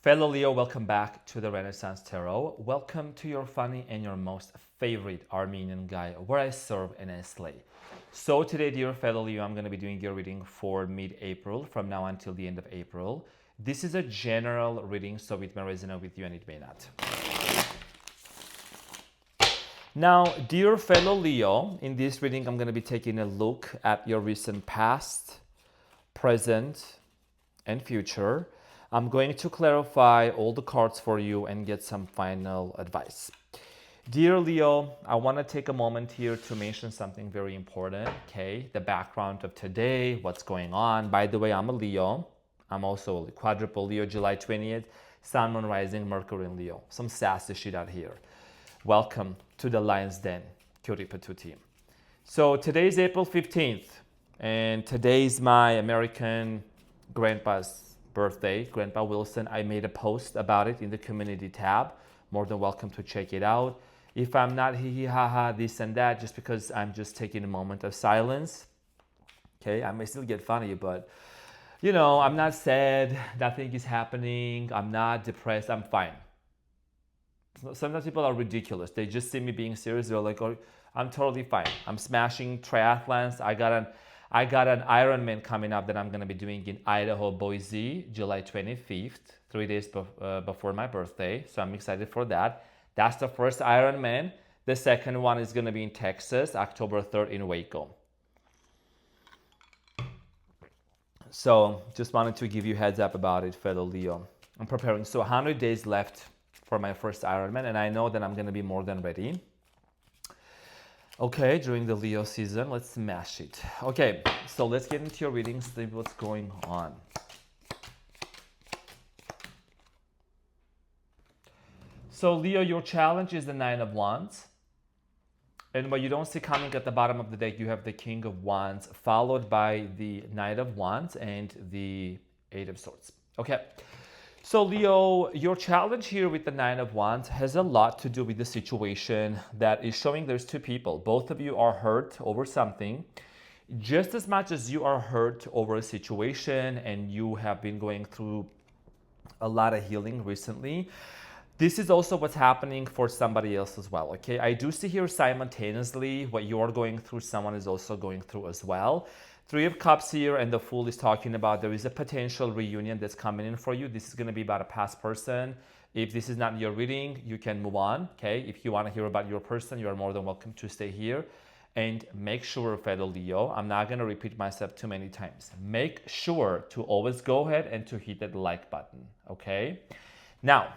Fellow Leo, welcome back to the Renaissance Tarot. Welcome to your funny and your most favorite Armenian guy where I serve and I slay. So today, dear fellow Leo, I'm going to be doing your reading for mid-April, from now until the end of April. This is a general reading, so it may resonate with you and it may not. Now, dear fellow Leo, in this reading, I'm going to be taking a look at your recent past, present, and future. I'm going to clarify all the cards for you and get some final advice. Dear Leo, I want to take a moment here to mention something very important, okay? The background of today, what's going on. By the way, I'm a Leo. I'm also a quadruple Leo, July 20th, Sun, Moon, Rising, Mercury in Leo. Some sassy shit out here. Welcome to the Lion's Den, Cutie Patootie team. So today is April 15th, and today is my American grandpa's birthday, Grandpa Wilson. I made a post about it in the community tab. More than welcome to check it out. If I'm not hee ha ha this and that, just because I'm just taking a moment of silence, okay, I may still get funny, but you know, I'm not sad, nothing is happening, I'm not depressed, I'm fine. Sometimes people are ridiculous. They just see me being serious. They're like, oh, I'm totally fine. I'm smashing triathlons. I got an Ironman coming up that I'm going to be doing in Idaho, Boise, July 25th, 3 days before my birthday. So I'm excited for that. That's the first Ironman. The second one is going to be in Texas, October 3rd in Waco. So just wanted to give you a heads up about it, fellow Leo. I'm preparing. So 100 days left for my first Ironman, and I know that I'm going to be more than ready. Okay, during the Leo season, let's smash it. Okay, so let's get into your readings, see what's going on. So Leo, your challenge is the Nine of Wands. And what you don't see coming at the bottom of the deck, you have the King of Wands, followed by the Knight of Wands and the Eight of Swords. Okay. So Leo, your challenge here with the Nine of Wands has a lot to do with the situation that is showing there's two people. Both of you are hurt over something. Just as much as you are hurt over a situation and you have been going through a lot of healing recently, this is also what's happening for somebody else as well, okay? I do see here simultaneously what you are going through, someone is also going through as well. Three of Cups here, and the Fool is talking about there is a potential reunion that's coming in for you. This is going to be about a past person. If this is not your reading, you can move on, okay? If you want to hear about your person, you are more than welcome to stay here. And make sure, fellow Leo, I'm not going to repeat myself too many times. Make sure to always go ahead and to hit that like button, okay? Now,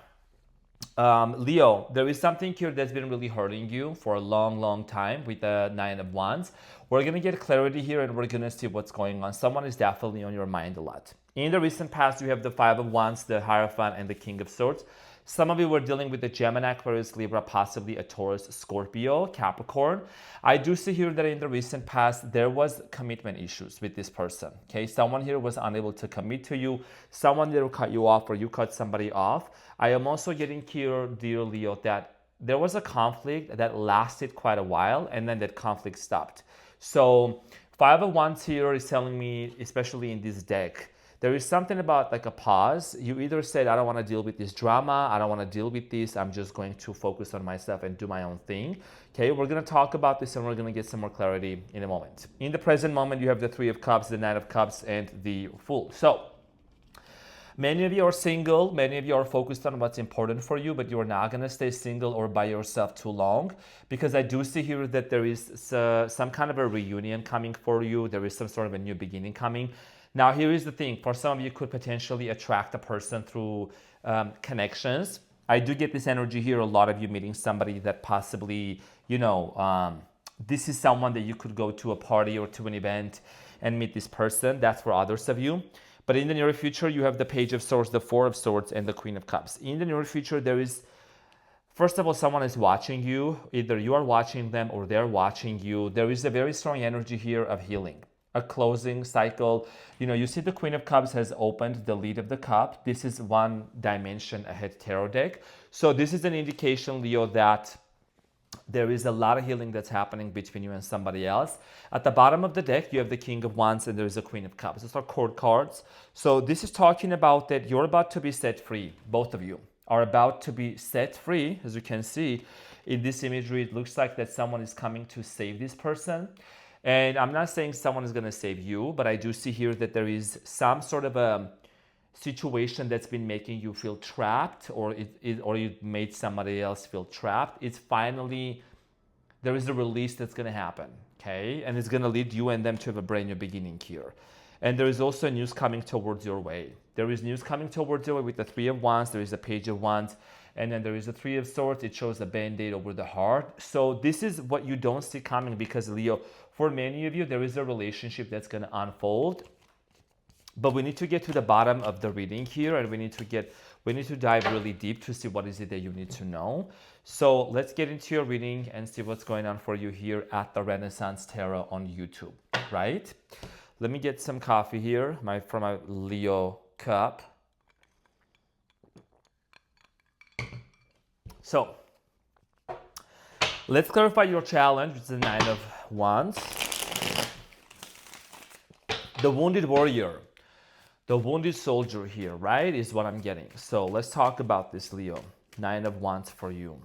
Leo, there is something here that's been really hurting you for a long time with the Nine of Wands. We're going to get clarity here and we're going to see what's going on. Someone is definitely on your mind a lot. In the recent past, you have the Five of Wands, the Hierophant, and the King of Swords. Some of you were dealing with the Gemini, Aquarius, Libra, possibly a Taurus, Scorpio, Capricorn. I do see here that in the recent past, there was commitment issues with this person. Okay, someone here was unable to commit to you. Someone there cut you off or you cut somebody off. I am also getting here, dear Leo, that there was a conflict that lasted quite a while and then that conflict stopped. So Five of Wands here is telling me, especially in this deck, there is something about like a pause. You either said, I don't want to deal with this drama. I don't want to deal with this. I'm just going to focus on myself and do my own thing. Okay, we're going to talk about this and we're going to get some more clarity in a moment. In the present moment, you have the Three of Cups, the Knight of Cups, and the Fool. So many of you are single. Many of you are focused on what's important for you, but you're not going to stay single or by yourself too long, because I do see here that there is some kind of a reunion coming for you. There is some sort of a new beginning coming. Now, here is the thing. For some of you, could potentially attract a person through connections. I do get this energy here. A lot of you meeting somebody that possibly, you know, this is someone that you could go to a party or to an event and meet this person. That's for others of you. But in the near future, you have the Page of Swords, the Four of Swords, and the Queen of Cups. In the near future, there is, first of all, someone is watching you. Either you are watching them or they're watching you. There is a very strong energy here of healing. A closing cycle. You know, you see the Queen of Cups has opened the lead of the cup. This is one dimension ahead tarot deck. So this is an indication, Leo, that There is a lot of healing that's happening between you and somebody else. At the bottom of the deck, you have the King of Wands and there's a Queen of Cups. Those are court cards. So this is talking about that you're about to be set free. Both of you are about to be set free. As you can see in this imagery, it looks like that someone is coming to save this person. And I'm not saying someone is going to save you, but I do see here that there is some sort of a situation that's been making you feel trapped, or you made somebody else feel trapped. It's finally, there is a release that's going to happen, okay? And it's going to lead you and them to have a brand new beginning here. And there is also news coming towards your way. There is news coming towards your way with the Three of Wands. There is a Page of Wands. And then there is a Three of Swords. It shows a Band-Aid over the heart. So this is what you don't see coming, because Leo, for many of you, there is a relationship that's going to unfold. But we need to get to the bottom of the reading here, and we need to dive really deep to see what is it that you need to know. So let's get into your reading and see what's going on for you here at the Renaissance Tarot on YouTube, right? Let me get some coffee here from my Leo cup. So let's clarify your challenge, which is the Nine of Wands. The wounded warrior. The wounded soldier here, right, is what I'm getting. So let's talk about this, Leo. Nine of Wands for you.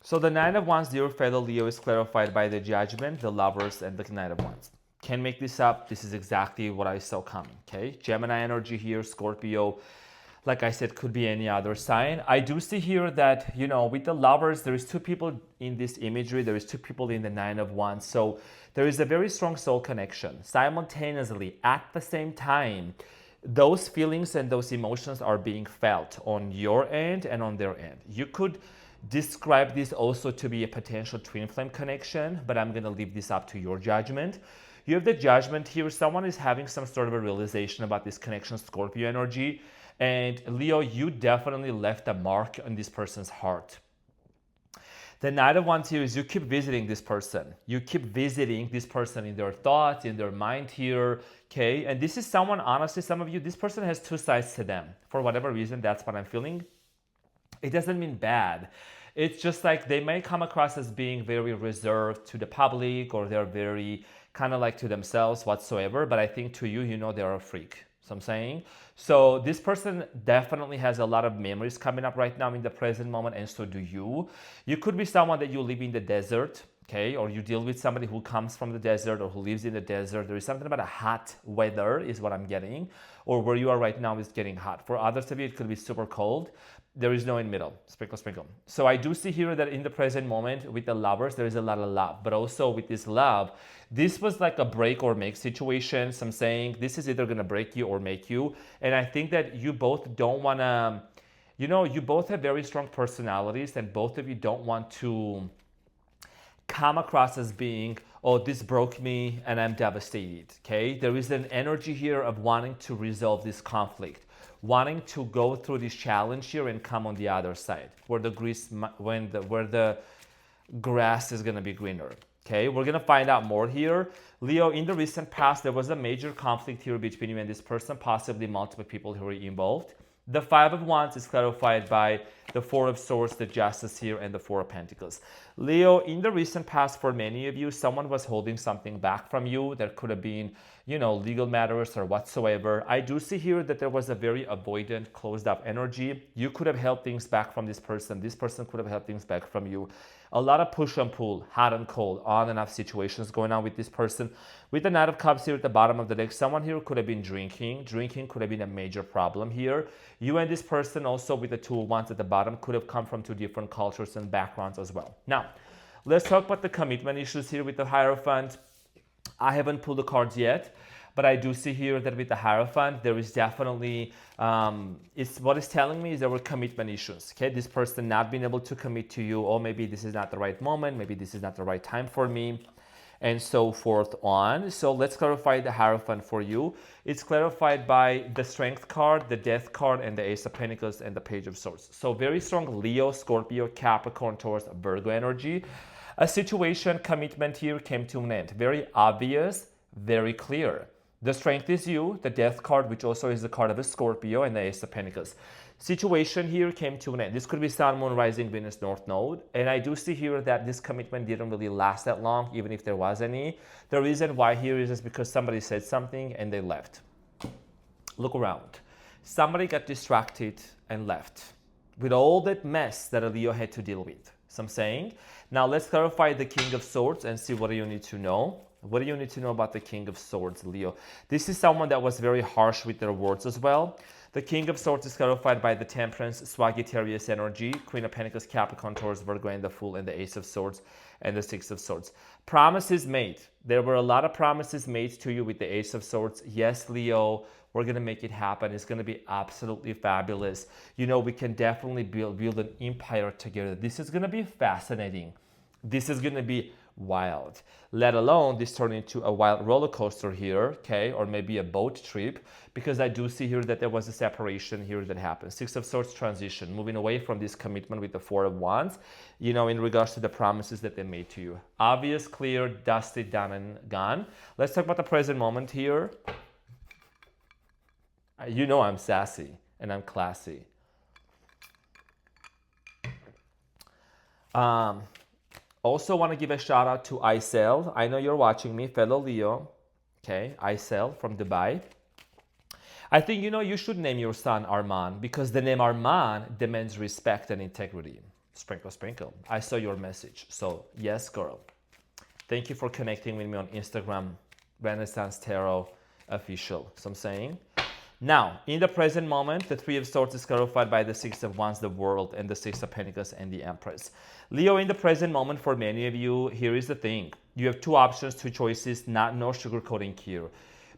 So the Nine of Wands, dear fellow Leo, is clarified by the Judgment, the Lovers, and the Knight of Wands. Can't make this up. This is exactly what I saw coming, okay? Gemini energy here, Scorpio. Like I said, could be any other sign. I do see here that, with the Lovers, there is two people in this imagery. There is two people in the Nine of Wands. So there is a very strong soul connection. Simultaneously, at the same time, those feelings and those emotions are being felt on your end and on their end. You could describe this also to be a potential twin flame connection, but I'm going to leave this up to your judgment. You have the Judgment here. Someone is having some sort of a realization about this connection, Scorpio energy. And Leo, you definitely left a mark on this person's heart. The Knight of Wands here is you keep visiting this person. You keep visiting this person in their thoughts, in their mind here, okay? And this is someone, honestly, some of you, this person has two sides to them. For whatever reason, that's what I'm feeling. It doesn't mean bad. It's just like they may come across as being very reserved to the public, or they're very kind of like to themselves whatsoever. But I think to you, they're a freak. So I'm saying, so this person definitely has a lot of memories coming up right now in the present moment, and so do you. You could be someone that you live in the desert, okay, or you deal with somebody who comes from the desert or who lives in the desert. There is something about a hot weather is what I'm getting, or where you are right now is getting hot. For others of you, it could be super cold. There is no in middle, sprinkle, sprinkle. So I do see here that in the present moment with the Lovers, there is a lot of love, but also with this love, this was like a break or make situation. So I'm saying this is either going to break you or make you. And I think that you both don't want to, you both have very strong personalities, and both of you don't want to come across as being, oh, this broke me and I'm devastated, okay? There is an energy here of wanting to resolve this conflict, wanting to go through this challenge here and come on the other side, where the grass is going to be greener. Okay, we're going to find out more here. Leo, in the recent past, there was a major conflict here between you and this person, possibly multiple people who were involved. The Five of Wands is clarified by the Four of Swords, the Justice here, and the Four of Pentacles. Leo, in the recent past, for many of you, someone was holding something back from you. There could have been, legal matters or whatsoever. I do see here that there was a very avoidant, closed up energy. You could have held things back from this person. This person could have held things back from you. A lot of push and pull, hot and cold, on and off situations going on with this person. With the Knight of Cups here at the bottom of the deck, someone here could have been drinking. Drinking could have been a major problem here. You and this person also with the Two of Wands at the bottom could have come from two different cultures and backgrounds as well. Now, let's talk about the commitment issues here with the Hierophant. I haven't pulled the cards yet, but I do see here that with the Hierophant, there is definitely, what it's telling me is there were commitment issues, okay? This person not being able to commit to you, or maybe this is not the right moment, maybe this is not the right time for me, and so forth on. So let's clarify the Hierophant for you. It's clarified by the Strength card, the Death card, and the Ace of Pentacles, and the Page of Swords. So very strong Leo, Scorpio, Capricorn, Taurus, Virgo energy. A situation, commitment here came to an end. Very obvious, very clear. The Strength is you, the Death card, which also is the card of a Scorpio, and the Ace of Pentacles. Situation here came to an end. This could be Sun, Moon, Rising, Venus, North Node. And I do see here that this commitment didn't really last that long, even if there was any. The reason why here is just because somebody said something and they left. Look around. Somebody got distracted and left with all that mess that a Leo had to deal with. So I'm saying, now let's clarify the King of Swords and see what do you need to know. What do you need to know about the King of Swords, Leo? This is someone that was very harsh with their words as well. The King of Swords is clarified by the Temperance, Sagittarius energy, Queen of Pentacles, Capricorn, Taurus, Virgo, and the Fool, and the Ace of Swords, and the Six of Swords. Promises made. There were a lot of promises made to you with the Ace of Swords. Yes, Leo, we're going to make it happen. It's going to be absolutely fabulous. You know, we can definitely build an empire together. This is going to be fascinating. This is going to be wild. Let alone this turn into a wild roller coaster here, okay, or maybe a boat trip, because I do see here that there was a separation here that happened. Six of Swords transition, moving away from this commitment with the Four of Wands, you know, in regards to the promises that they made to you. Obvious, clear, dusted, done and gone. Let's talk about the present moment here. You know I'm sassy and I'm classy. Also want to give a shout out to Aisel. I know you're watching me, fellow Leo. Okay, Aisel from Dubai. I think, you know, you should name your son Arman because the name Arman demands respect and integrity. Sprinkle, sprinkle. I saw your message. So, yes, girl. Thank you for connecting with me on Instagram, Renaissance Tarot Official. So I'm saying. Now, in the present moment, the Three of Swords is clarified by the Six of Wands, the World, and the Six of Pentacles, and the Empress. Leo, in the present moment, for many of you, here is the thing. You have two options, two choices, no sugarcoating here.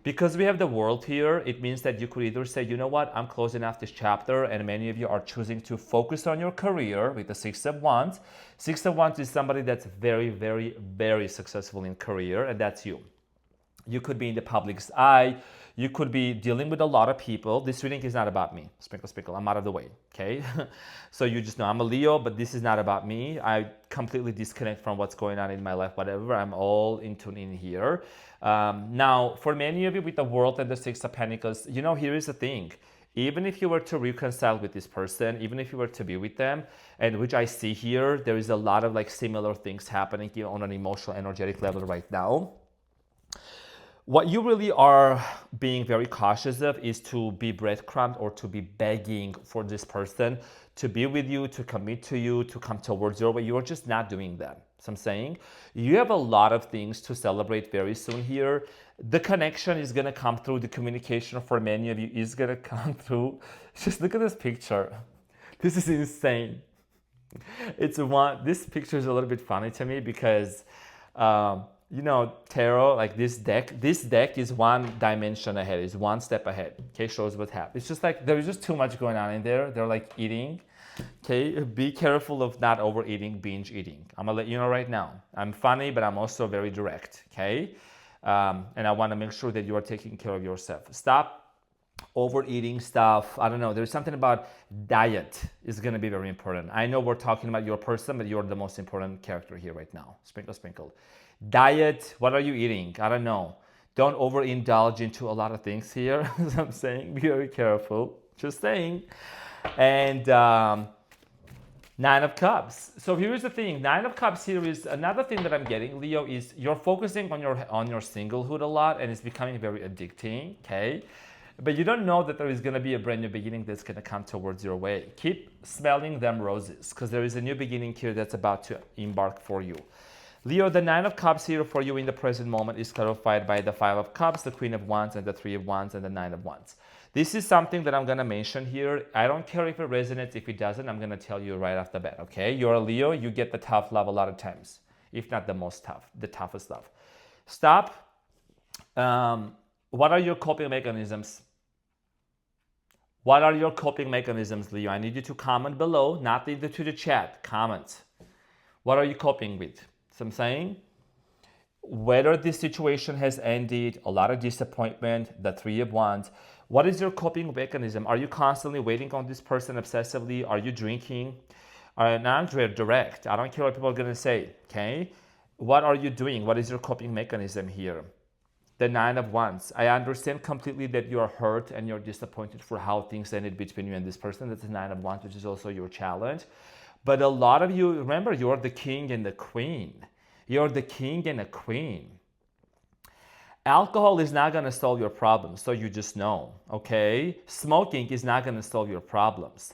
Because we have the World here, it means that you could either say, you know what, I'm closing off this chapter, and many of you are choosing to focus on your career with the Six of Wands. Six of Wands is somebody that's very, very, very successful in career, and that's you. You could be in the public's eye. You could be dealing with a lot of people. This reading is not about me. Sprinkle, sprinkle. I'm out of the way, okay? So you just know I'm a Leo, but this is not about me. I completely disconnect from what's going on in my life, whatever. I'm all in tune in here. Now, for many of you with the World and the Six of Pentacles, you know, here is the thing. Even if you were to reconcile with this person, even if you were to be with them, and which I see here, there is a lot of like similar things happening here on an emotional, energetic level right now. What you really are being very cautious of is to be breadcrumbed or to be begging for this person to be with you, to commit to you, to come towards your way. You're just not doing that. So I'm saying you have a lot of things to celebrate very soon here. The connection is going to come through. The communication for many of you is going to come through. Just look at this picture. This is insane. This picture is a little bit funny to me because you know, tarot, like this deck is one dimension ahead, is one step ahead. Okay, shows what happens. It's just like there's just too much going on in there. They're like eating. Okay, be careful of not overeating, binge eating. I'm gonna let you know right now. I'm funny, but I'm also very direct. Okay, and I want to make sure that you are taking care of yourself. Stop overeating stuff. I don't know. There's something about diet is gonna be very important. I know we're talking about your person, but you're the most important character here right now. Sprinkle, sprinkle. Diet, what are you eating? I don't know. Don't overindulge into a lot of things here. As I'm saying, be very careful. Just saying. And Nine of Cups. So here's the thing. Nine of Cups here is another thing that I'm getting, Leo, is you're focusing on your singlehood a lot and it's becoming very addicting, okay? But you don't know that there is going to be a brand new beginning that's going to come towards your way. Keep smelling them roses because there is a new beginning here that's about to embark for you. Leo, the Nine of Cups here for you in the present moment is clarified by the Five of Cups, the Queen of Wands, and the Three of Wands, and the Nine of Wands. This is something that I'm going to mention here. I don't care if it resonates. If it doesn't, I'm going to tell you right off the bat, okay? You're a Leo. You get the tough love a lot of times, if not the most tough, the toughest love. Stop. What are your coping mechanisms? What are your coping mechanisms, Leo? I need you to comment below, not into the chat. Comment. What are you coping with? So I'm saying, whether this situation has ended, a lot of disappointment, the Three of Wands, what is your coping mechanism? Are you constantly waiting on this person obsessively? Are you drinking? Now I'm direct. I don't care what people are going to say, okay? What are you doing? What is your coping mechanism here? The 9 of Wands. I understand completely that you're hurt and you're disappointed for how things ended between you and this person. That's the 9 of Wands, which is also your challenge. But a lot of you, remember, you're the king and the queen. You're the king and a queen. Alcohol is not going to solve your problems, so you just know, okay? Smoking is not going to solve your problems.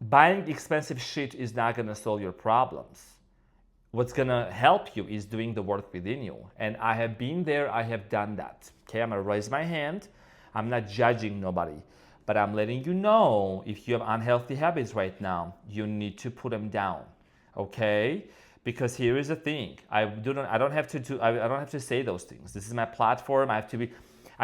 Buying expensive shit is not going to solve your problems. What's going to help you is doing the work within you. And I have been there, I have done that. Okay, I'm going to raise my hand. I'm not judging nobody, but I'm letting you know if you have unhealthy habits right now, you need to put them down. Okay? Because here is the thing. I don't have to say those things. This is my platform. I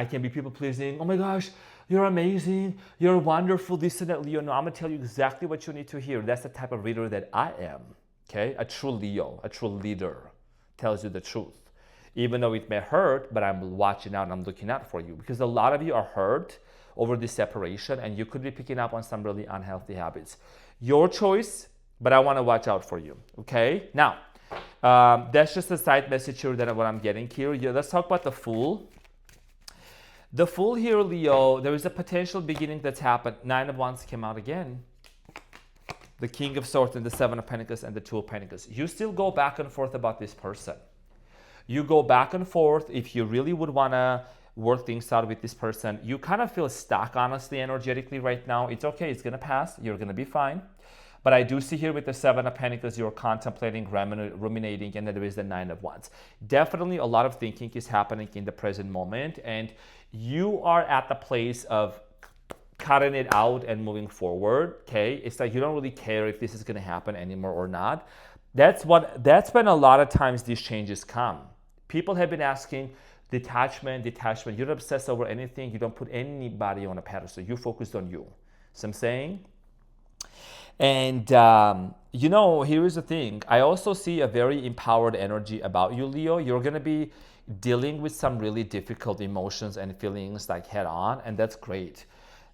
can be people pleasing. Oh my gosh, you're amazing. You're wonderful. This and that, Leo. No, I'm gonna tell you exactly what you need to hear. That's the type of reader that I am. Okay? A true Leo, a true leader tells you the truth. Even though it may hurt, but I'm watching out and I'm looking out for you. Because a lot of you are hurt over this separation and you could be picking up on some really unhealthy habits. Your choice, but I want to watch out for you. Okay? Now, that's just a side message here that what I'm getting here. Let's talk about the Fool. The Fool here, Leo, there is a potential beginning that's happened. 9 of Wands came out again. The King of Swords and the 7 of Pentacles and the 2 of Pentacles. You still go back and forth about this person. You go back and forth if you really would want to work things out with this person. You kind of feel stuck, honestly, energetically right now. It's okay. It's going to pass. You're going to be fine. But I do see here with the 7 of Pentacles, you're contemplating, ruminating, and then there is the 9 of Wands. Definitely a lot of thinking is happening in the present moment, and you are at the place of cutting it out and moving forward, okay? It's like you don't really care if this is going to happen anymore or not. That's when a lot of times these changes come. People have been asking, detachment. You don't obsess over anything. You don't put anybody on a pedestal. You focused on you. So I'm saying? And, here is the thing. I also see a very empowered energy about you, Leo. You're going to be dealing with some really difficult emotions and feelings like head on, and that's great.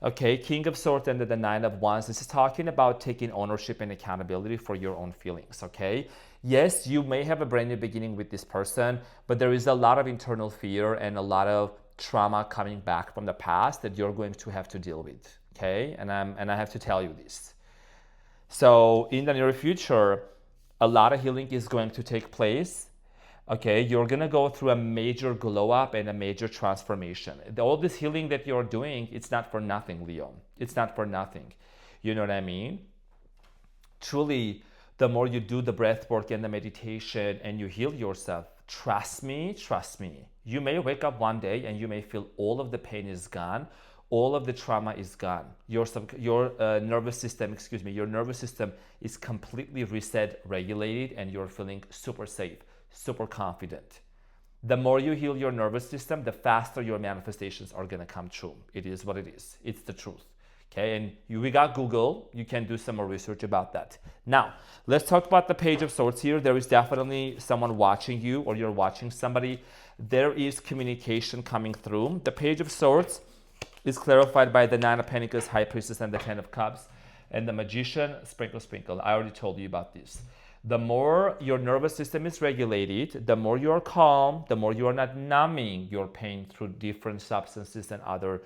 Okay, King of Swords and the 9 of Wands. This is talking about taking ownership and accountability for your own feelings, okay? Yes, you may have a brand new beginning with this person, but there is a lot of internal fear and a lot of trauma coming back from the past that you're going to have to deal with, okay? And I have to tell you this. So in the near future, a lot of healing is going to take place. Okay, you're gonna go through a major glow up and a major transformation. All this healing that you're doing, it's not for nothing, Leo. It's not for nothing. You know what I mean? Truly, the more you do the breath work and the meditation and you heal yourself, trust me, you may wake up one day and you may feel all of the pain is gone, all of the trauma is gone. Your nervous system is completely reset, regulated, and you're feeling super safe, super confident. The more you heal your nervous system, the faster your manifestations are going to come true. It is what it is. It's the truth. Okay, and we got Google. You can do some more research about that. Now, let's talk about the Page of Swords here. There is definitely someone watching you, or you're watching somebody. There is communication coming through. The Page of Swords is clarified by the 9 of Pentacles, High Priestess, and the 10 of Cups. And the Magician, sprinkle, sprinkle. I already told you about this. The more your nervous system is regulated, the more you are calm, the more you are not numbing your pain through different substances and other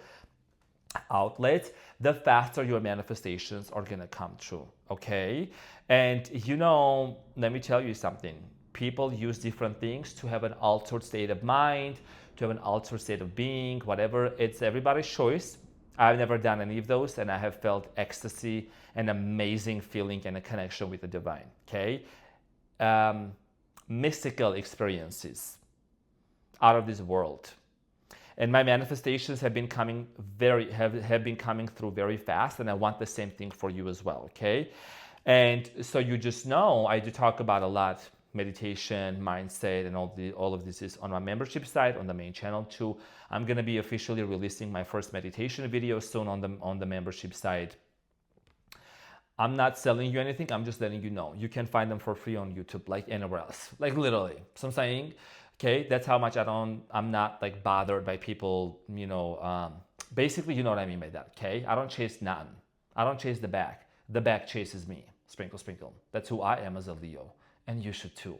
outlets, the faster your manifestations are going to come true, okay? And let me tell you something. People use different things to have an altered state of mind, to have an altered state of being, whatever. It's everybody's choice. I've never done any of those, and I have felt ecstasy, an amazing feeling, and a connection with the divine, okay? Mystical experiences out of this world. And my manifestations have been coming have been coming through very fast, and I want the same thing for you as well, okay? And so you just know, I do talk about a lot, meditation, mindset, and all of this is on my membership site, on the main channel too. I'm going to be officially releasing my first meditation video soon on the membership site. I'm not selling you anything. I'm just letting you know. You can find them for free on YouTube, like anywhere else, like literally. So I'm saying, okay, that's how much I'm not like bothered by people, basically, you know what I mean by that, okay? I don't chase none. I don't chase the back. The back chases me. Sprinkle, sprinkle. That's who I am as a Leo. And you should too.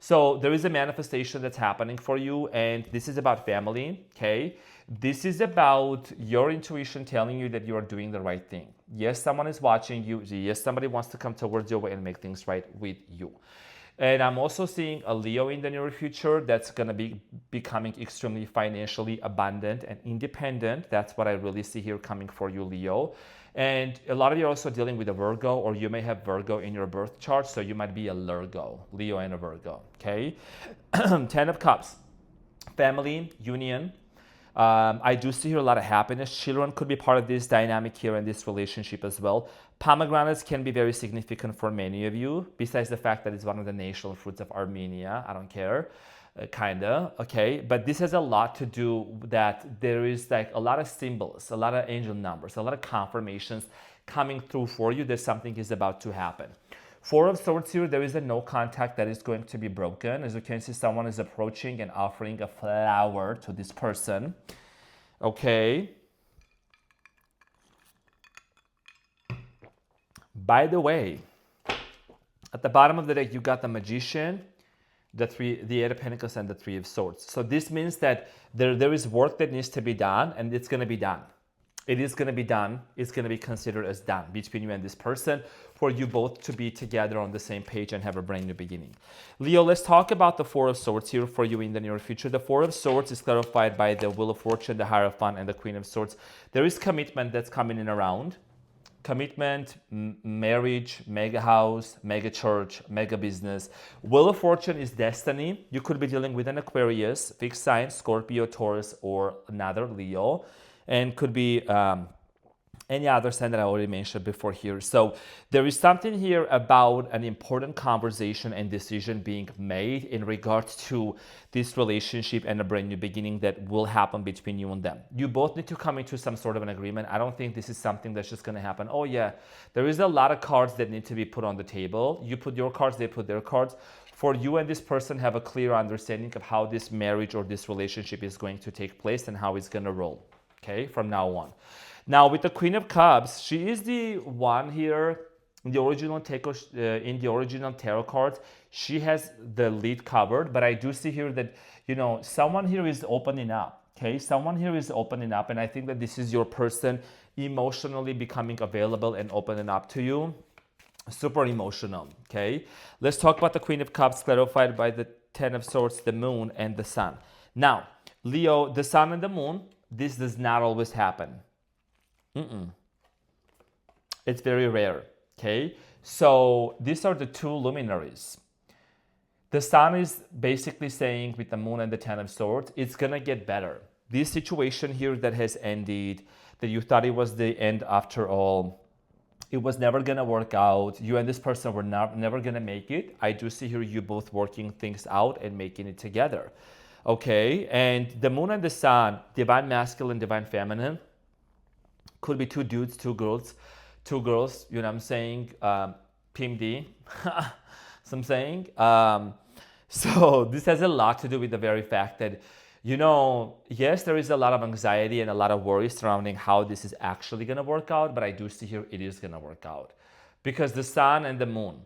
So there is a manifestation that's happening for you, and this is about family, okay? This is about your intuition telling you that you are doing the right thing. Yes, someone is watching you. Yes, somebody wants to come towards your way and make things right with you. And I'm also seeing a Leo in the near future that's going to be becoming extremely financially abundant and independent. That's what I really see here coming for you, Leo. And a lot of you are also dealing with a Virgo, or you may have Virgo in your birth chart, so you might be a Lurgo, Leo and a Virgo, okay? 10 of Cups, family, union. I do see here a lot of happiness. Children could be part of this dynamic here in this relationship as well. Pomegranates can be very significant for many of you, besides the fact that it's one of the national fruits of Armenia. I don't care, kinda, okay? But this has a lot to do that there is like a lot of symbols, a lot of angel numbers, a lot of confirmations coming through for you that something is about to happen. Four of Swords here, there is a no contact that is going to be broken. As you can see, someone is approaching and offering a flower to this person. Okay. By the way, at the bottom of the deck, you got the Magician, the Eight of Pentacles, and the Three of Swords. So this means that there is work that needs to be done, and it's going to be done. It is going to be done. It's going to be considered as done between you and this person for you both to be together on the same page and have a brand new beginning. Leo, let's talk about the Four of Swords here for you in the near future. The Four of Swords is clarified by the Wheel of Fortune, the Hierophant, and the Queen of Swords. There is commitment that's coming in around. Commitment, marriage, mega house, mega church, mega business. Wheel of Fortune is destiny. You could be dealing with an Aquarius, fixed sign, Scorpio, Taurus, or another Leo. And could be any other sign that I already mentioned before here. So there is something here about an important conversation and decision being made in regards to this relationship and a brand new beginning that will happen between you and them. You both need to come into some sort of an agreement. I don't think this is something that's just going to happen. Oh yeah, there is a lot of cards that need to be put on the table. You put your cards, they put their cards. For you and this person have a clear understanding of how this marriage or this relationship is going to take place and how it's going to roll. Okay, from now on. Now with the Queen of Cups, she is the one here in the original tarot cards. She has the lead covered, but I do see here that, you know, someone here is opening up. Okay, someone here is opening up, and I think that this is your person emotionally becoming available and opening up to you. Super emotional. Okay, let's talk about the Queen of Cups clarified by the Ten of Swords, the Moon, and the Sun. Now, Leo, the Sun and the Moon. This does not always happen. It's very rare, okay? So these are the two luminaries. The Sun is basically saying with the Moon and the Ten of Swords, it's gonna get better. This situation here that has ended, that you thought it was the end after all, it was never gonna work out. You and this person were never gonna make it. I do see here you both working things out and making it together. Okay, and the Moon and the Sun, divine masculine, divine feminine, could be two dudes, two girls, you know what I'm saying? PMD, so I'm saying. So this has a lot to do with the very fact that, you know, yes, there is a lot of anxiety and a lot of worry surrounding how this is actually going to work out, but I do see here it is going to work out. Because the Sun and the Moon,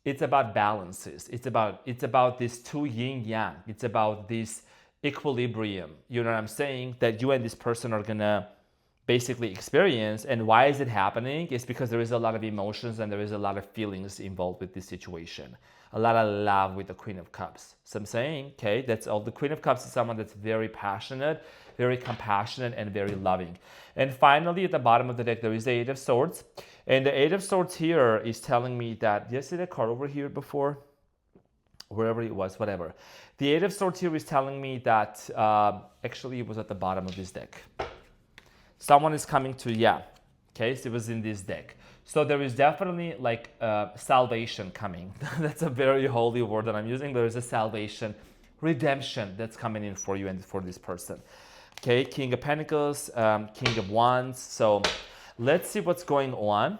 it's about balances. It's about this two yin yang. It's about this equilibrium. You know what I'm saying? That you and this person are gonna basically experience. And why is it happening? It's because there is a lot of emotions and there is a lot of feelings involved with this situation. A lot of love with the Queen of Cups. So I'm saying, okay, that's all. The Queen of Cups is someone that's very passionate, very compassionate, and very loving. And finally, at the bottom of the deck, there is the Eight of Swords. And the Eight of Swords here is telling me that, did I see the card over here before? Wherever it was, whatever. The Eight of Swords here is telling me that, actually it was at the bottom of this deck. Someone is coming to, yeah, okay, so it was in this deck. So there is definitely like salvation coming. That's a very holy word that I'm using. There is a salvation, redemption that's coming in for you and for this person. Okay, King of Pentacles, King of Wands. So let's see what's going on.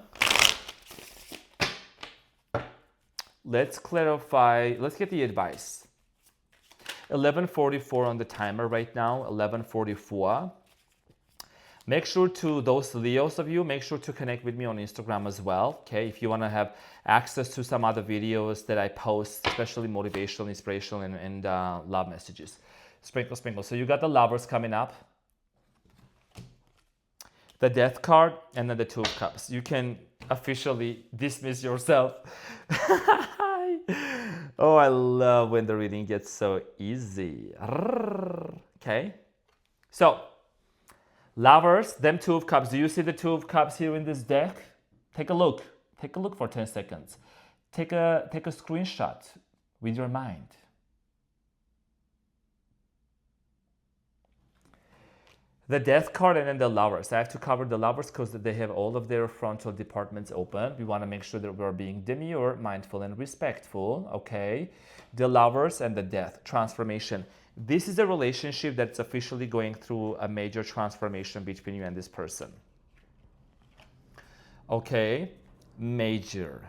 Let's clarify. Let's get the advice. 11:44 on the timer right now. 11:44. Make sure to, those Leos of you, make sure to connect with me on Instagram as well, okay? If you want to have access to some other videos that I post, especially motivational, inspirational, and love messages. Sprinkle, sprinkle. So you got the Lovers coming up, the Death card, and then the Two of Cups. You can officially dismiss yourself. Oh, I love when the reading gets so easy. Okay, so Lovers, them Two of Cups. Do you see the Two of Cups here in this deck? Take a look. Take a look for 10 seconds. Take a screenshot with your mind. The Death card and then the Lovers. I have to cover the Lovers because they have all of their frontal departments open. We want to make sure that we're being demure, mindful, and respectful. Okay. The Lovers and the Death. Transformation. This is a relationship that's officially going through a major transformation between you and this person. Okay. Major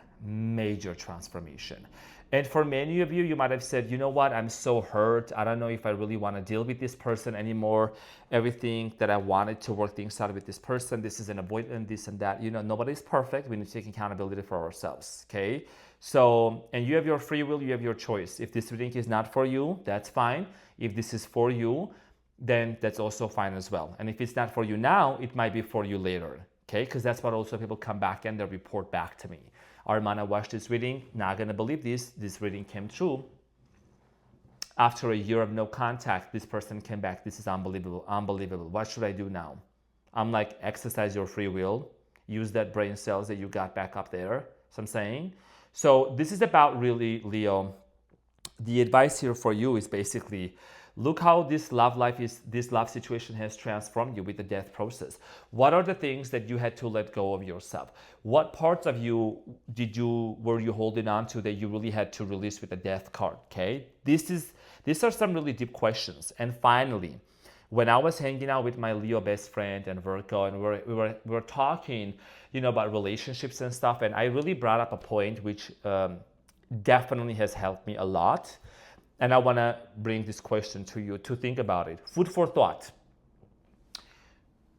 transformation. And for many of you, you might have said, you know what, I'm so hurt. I don't know if I really want to deal with this person anymore. Everything that I wanted to work things out with this person, this is an avoidance, this and that. You know, nobody's perfect. We need to take accountability for ourselves, okay? So, and you have your free will, you have your choice. If this reading is not for you, that's fine. If this is for you, then that's also fine as well. And if it's not for you now, it might be for you later, okay? Because that's what also people come back and they report back to me. Arman, I watched this reading, not gonna believe this. This reading came true. After a year of no contact, this person came back. This is unbelievable, unbelievable. What should I do now? I'm like, exercise your free will. Use that brain cells that you got back up there. So I'm saying. So this is about really, Leo, the advice here for you is basically, look how this love situation has transformed you with the death process. What are the things that you had to let go of yourself? What parts of you were you holding on to that you really had to release with the death card? Okay, these are some really deep questions. And finally, when I was hanging out with my Leo best friend and Virgo, and we were talking, you know, about relationships and stuff, and I really brought up a point which definitely has helped me a lot. And I want to bring this question to you to think about it. Food for thought.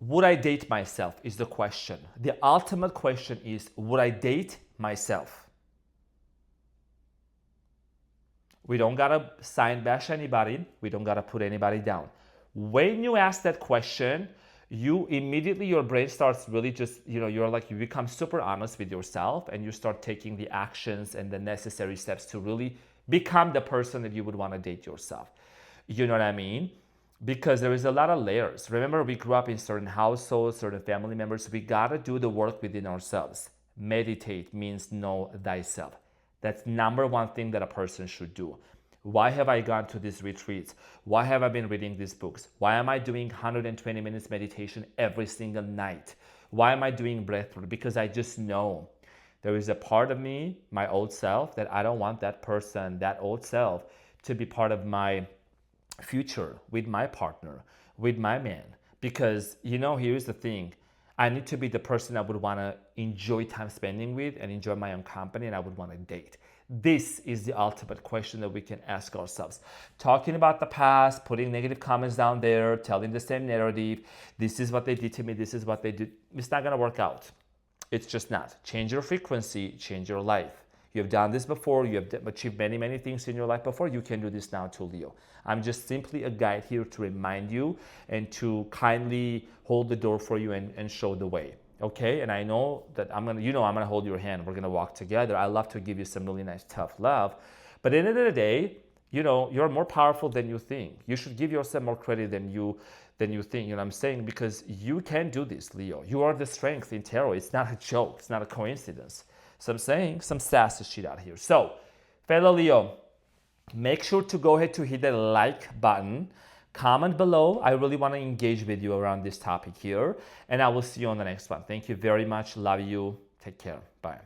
Would I date myself is the question. The ultimate question is, would I date myself? We don't got to sign bash anybody. We don't got to put anybody down. When you ask that question, you immediately, your brain starts really just, you know, you become super honest with yourself and you start taking the actions and the necessary steps to really become the person that you would want to date yourself. You know what I mean? Because there is a lot of layers. Remember, we grew up in certain households, certain family members. We got to do the work within ourselves. Meditate means know thyself. That's number one thing that a person should do. Why have I gone to these retreats? Why have I been reading these books? Why am I doing 120 minutes meditation every single night? Why am I doing breathwork? Because I just know there is a part of me, my old self, that I don't want that person, that old self, to be part of my future with my partner, with my man. Because, you know, here's the thing. I need to be the person I would want to enjoy time spending with and enjoy my own company, and I would want to date. This is the ultimate question that we can ask ourselves. Talking about the past, putting negative comments down there, telling the same narrative, this is what they did to me, this is what they did, it's not going to work out. It's just not. Change your frequency, change your life. You have done this before, you have achieved many, many things in your life before, you can do this now too, Leo. I'm just simply a guide here to remind you and to kindly hold the door for you and show the way. Okay, and I know that I'm gonna hold your hand. We're gonna walk together. I love to give you some really nice, tough love. But at the end of the day, you know, you're more powerful than you think. You should give yourself more credit than you think. You know what I'm saying? Because you can do this, Leo. You are the strength in tarot. It's not a joke. It's not a coincidence. So I'm saying some sassy shit out here. So, fellow Leo, make sure to go ahead to hit the like button. Comment below. I really want to engage with you around this topic here. And I will see you on the next one. Thank you very much. Love you. Take care. Bye.